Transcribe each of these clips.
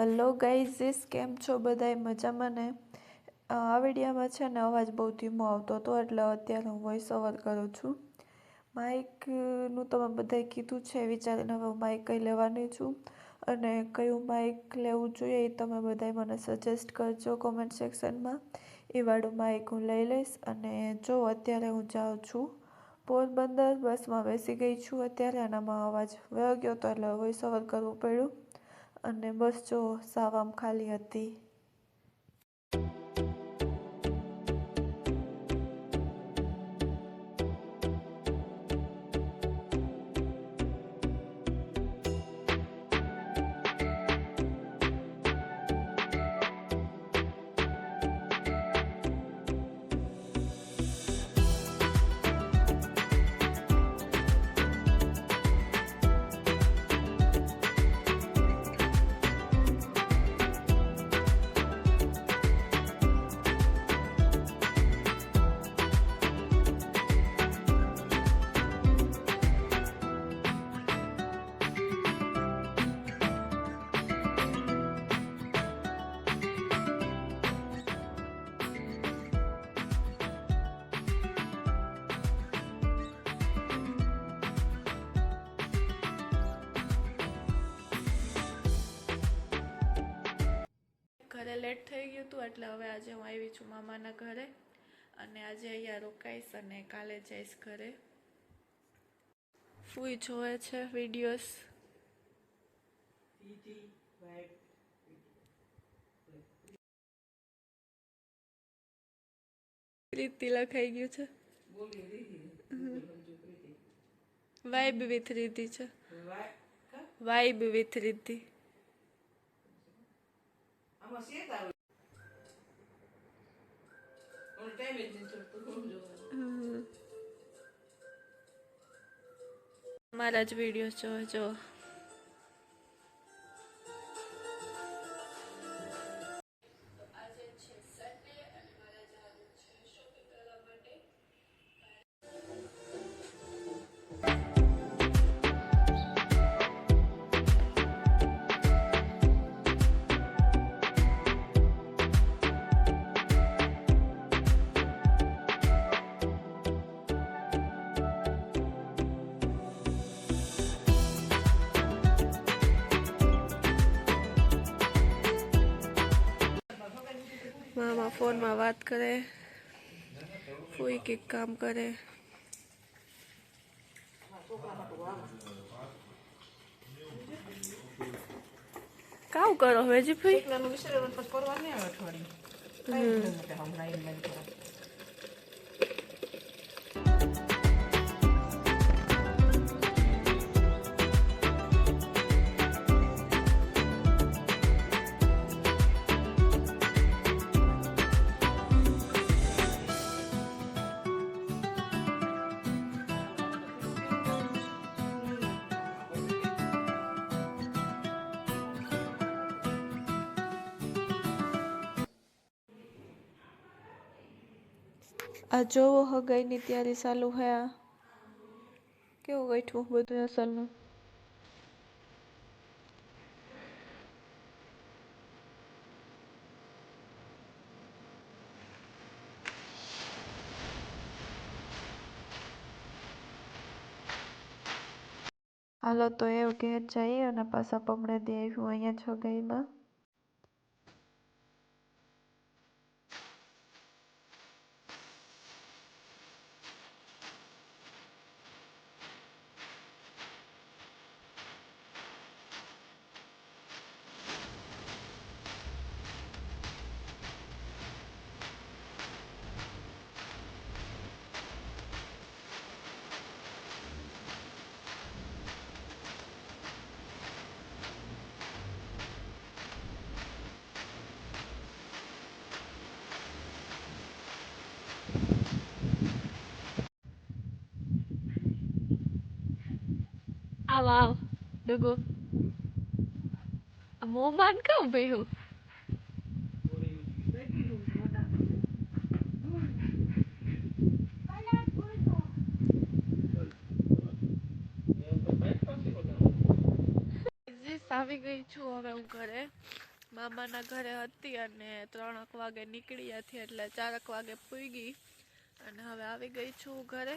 Hello guys, કેમ છો બધાય મજામાં ને? આ વિડીયોમાં છે ને અવાજ બહુ ધીમો આવતો હતો એટલે અત્યારે હું વોઇસ ઓવર કરું છું. માઇકનું તમે બધાએ કીધું છે, વિચારીને હવે હું માઇક કઈ લેવાની છું અને કયું માઇક લેવું જોઈએ એ તમે બધાએ મને સજેસ્ટ કરજો કોમેન્ટ સેક્શનમાં. એ વાળું માઇક હું લઈ લઈશ. અને જો અત્યારે હું જાઉં છું પોરબંદર, બસમાં બેસી ગઈ છું અત્યારે, આનામાં અવાજ વયો ગયો હતો એટલે વોઇસ ઓવર કરવું પડ્યું. અને બસ જો સાવ આમ ખાલી હતી. ઘરે લેટ થઈ ગયું હતું એટલે હવે આજે હું આવી છું મામાના ઘરે અને આજે અહીંયા રોકાઈશ અને કાલે જઈશ ઘરે. ફૂઈ જોવે છે વિડીયોઝ. રીતિ લખાઈ ગયું છે. વાઇબ વિથ રીતિ છે. વાઇબ વિથ રીતિ. મારા જ વિડીયો જો. મામા ફોનમાં વાત કરે, ફૂઈ કંઈક કામ કરે. કામ કરો વેજી ફૂઈ? આ જોવો હગાઈની તૈયારી ચાલુ હે. આ કેવું ગઈઠું બધું અસલનું. હાલો તો એવું ઘેર જઈએ અને પાછા પમણે દે આવ્યું અહીંયા છગાઈમાં. આવ ડગો મોમાન કામ ભયું. આવી ગઈ છું હવે હું ઘરે મામાના ઘરે હતી અને 3 વાગે નીકળી હતી એટલે 4 વાગે પૂગી અને હવે આવી ગઈ છું ઘરે.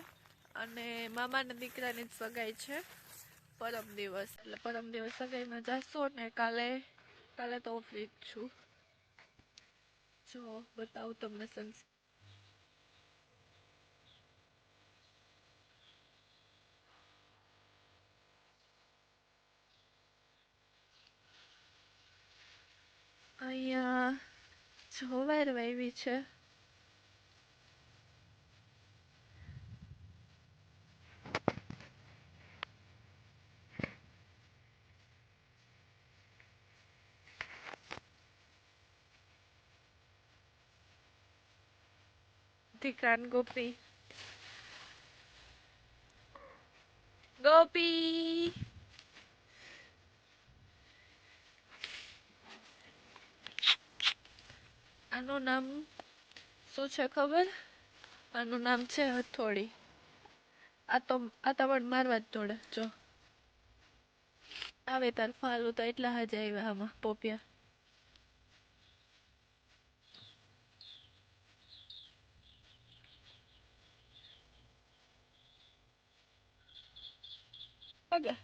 અને મામાના દીકરાની જ સગાઈ છે પરમ દિવસ, એટલે પરમ દિવસ સગાઈમાં જાશું ને કાલે તો ફ્રી જ છું. જો બતાવું તમને અહીંયા જવાર વાવી છે. દીકરાન ગોપી આનું નામ શું છે ખબર? આનું નામ છે હથોડી. આ તો મને મારવા જ તોડે. જો આવે તાર ફાલું તો એટલા હજ આવ્યા આમાં પોપિયા. આગળ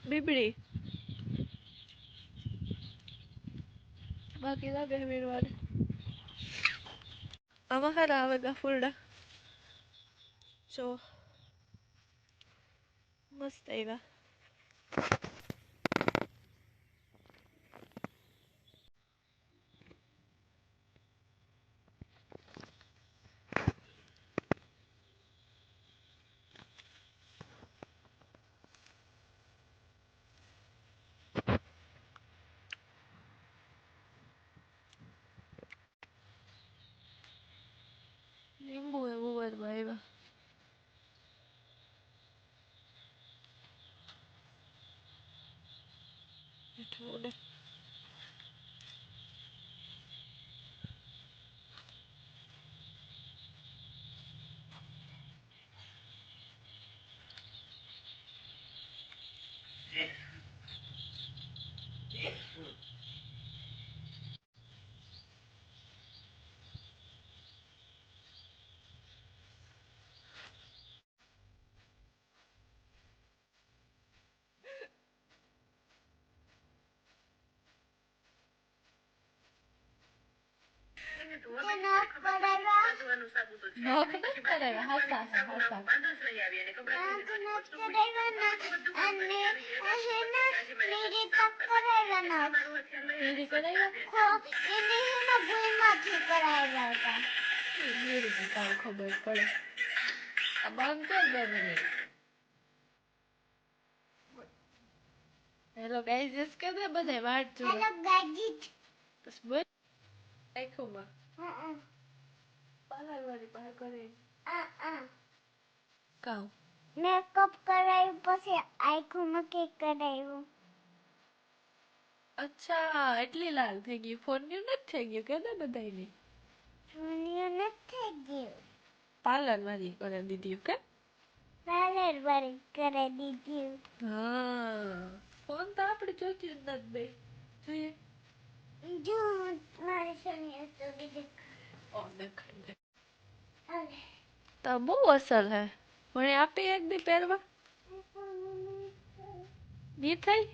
બીબડી બાકી લાગે વીરવારે. આમાં હારા આવે ગા ફૂલડા. જો મસ્ત આવ્યા. લીંબુ એવું વધવા આવ્યા. થોડે ખબર પડે. આ બંધ કર 2 મિનિટ. હેલો ગાઈઝ કે દે બધાય વાટ જો. Hello guys. બસ બોલ. આખોમાં પાર્લર વાળી બહાર કરે. કામ મેકઅપ કરાવ્યું પછી આંખોમાં નક્કી કરાવ્યું. અચ્છા એટલી લાલ થઈ ગઈ. ફોનની નથી થઈ ગયું કે દે બધાયને. ફોનની નથી થઈ ગયું. પાર્લર વાળી કરી દીધી કે? પાર્લર વાળી કરી દીધી. હા ફોન તો આપણે જોતી જ નથી બે. જોઈએ જો મારી સોનિયા તો દીદી ઓ દેખાય. તો બહુ અસર હે. મને આપી એક દી પહેરવા ની થઈ.